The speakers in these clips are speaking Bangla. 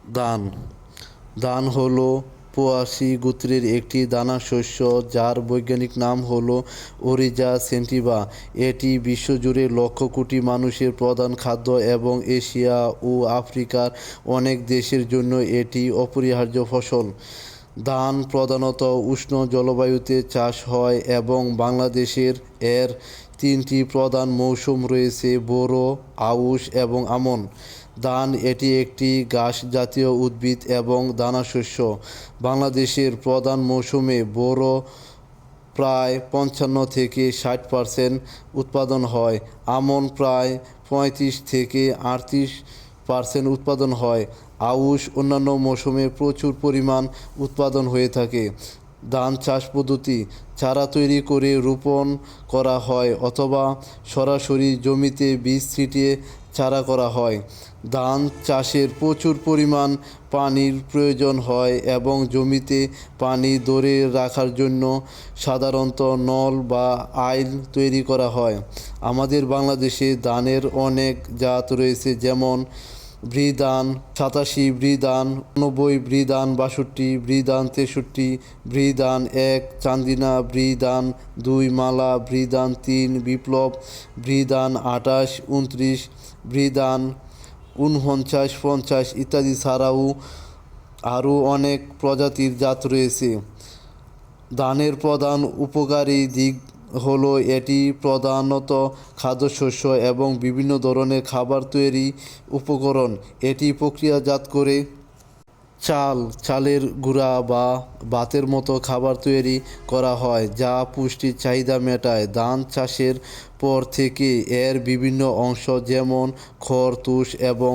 ধান ধান হলো পোয়াসি গোত্রের একটি দানা শস্য যার বৈজ্ঞানিক নাম হলো ওরিজা সেন্টিভা। এটি বিশ্বজুড়ে লক্ষ কোটি মানুষের প্রধান খাদ্য এবং এশিয়া ও আফ্রিকার অনেক দেশের জন্য এটি অপরিহার্য ফসল। ধান প্রধানত উষ্ণ জলবায়ুতে চাষ হয় এবং বাংলাদেশের এর তিনটি প্রধান মৌসুম রয়েছে: বোরো, আউশ এবং আমন। ধান এটি একটি ঘাস জাতীয় উদ্ভিদ এবং দানাশস্য। বাংলাদেশের প্রধান মৌসুমে বোরো প্রায় 55 থেকে 60% উৎপাদন হয়। আমন প্রায় 35 থেকে 38% উৎপাদন হয়। আউশ অন্যান্য মৌসুমে প্রচুর পরিমাণ উৎপাদন হয়ে থাকে। ধান চাষ পদ্ধতি: চারা তৈরি করে রোপণ করা হয় অথবা সরাসরি জমিতে বীজ ছিটিয়ে চারা করা হয়। ধান চাষের প্রচুর পরিমাণ পানির প্রয়োজন হয় এবং জমিতে পানি ধরে রাখার জন্য সাধারণত নল বা আইল তৈরি করা হয়। আমাদের বাংলাদেশে ধানের অনেক জাত রয়েছে, যেমন বৃধান 87, বৃধান 90, বৃধান 62, বৃধান 63, বৃধান 1, চান্দিনা, বৃধান 2, মালা, বৃধান 3, বিপ্লব, বৃধান 28, 29, বৃধান 49, 50 ইত্যাদি ছাড়াও আরও অনেক প্রজাতির জাত রয়েছে। ধানের প্রধান উপকারী দিক হলো এটি প্রধানত খাদ্যশস্য এবং বিভিন্ন ধরনের খাবার তৈরি উপকরণ। এটি প্রক্রিয়াজাত করে চালের গুঁড়া বা ভাতের মতো খাবার তৈরি করা হয়, যা পুষ্টির চাহিদা মেটায়। ধান চাষের পর থেকে এর বিভিন্ন অংশ যেমন খড়, তুষ এবং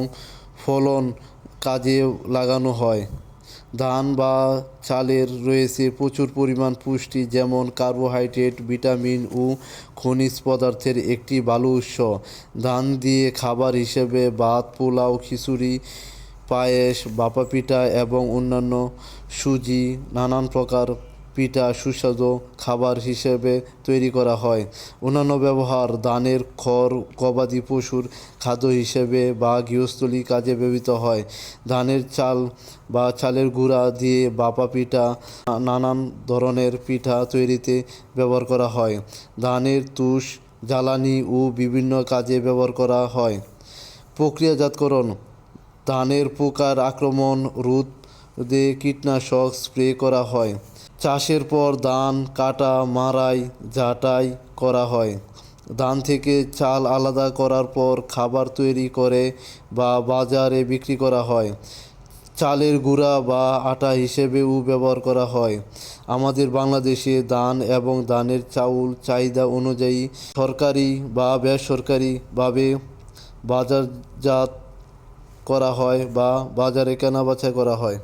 ফলন কাজে লাগানো হয়। ধান বা চালের রয়েছে প্রচুর পরিমাণ পুষ্টি, যেমন কার্বোহাইড্রেট, ভিটামিন ও খনিজ পদার্থের একটি ভালো উৎস। ধান দিয়ে খাবার হিসেবে ভাত, পোলাও, খিচুড়ি, পায়েস, ভাপা পিঠা এবং অন্যান্য সুজি, নানান প্রকার পিঠা সুস্বাদু খাবার হিসেবে তৈরি করা হয়। অন্যান্য ব্যবহার: ধানের খড় গবাদি পশুর খাদ্য হিসেবে বা গৃহস্থলী কাজে ব্যবহৃত হয়। ধানের চাল বা চালের গুঁড়া দিয়ে ভাপা পিঠা, নানান ধরনের পিঠা তৈরিতে ব্যবহার করা হয়। ধানের তুষ জ্বালানি ও বিভিন্ন কাজে ব্যবহার করা হয়। প্রক্রিয়াজাতকরণ: ধানের পোকার আক্রমণ রোধে কীটনাশক স্প্রে করা হয়। চাষের পর ধান কাটা, মাড়াই, ঝাঁটাই করা হয়। ধান থেকে চাল আলাদা করার পর খাবার তৈরি করে বা বাজারে বিক্রি করা হয়। চালের গুঁড়া বা আটা হিসেবেও ব্যবহার করা হয়। আমাদের বাংলাদেশে ধান এবং ধানের চাউল চাহিদা অনুযায়ী সরকারি বা বেসরকারিভাবে বাজারজাত করা হয় বা বাজারে কেনাবেচা করা হয়।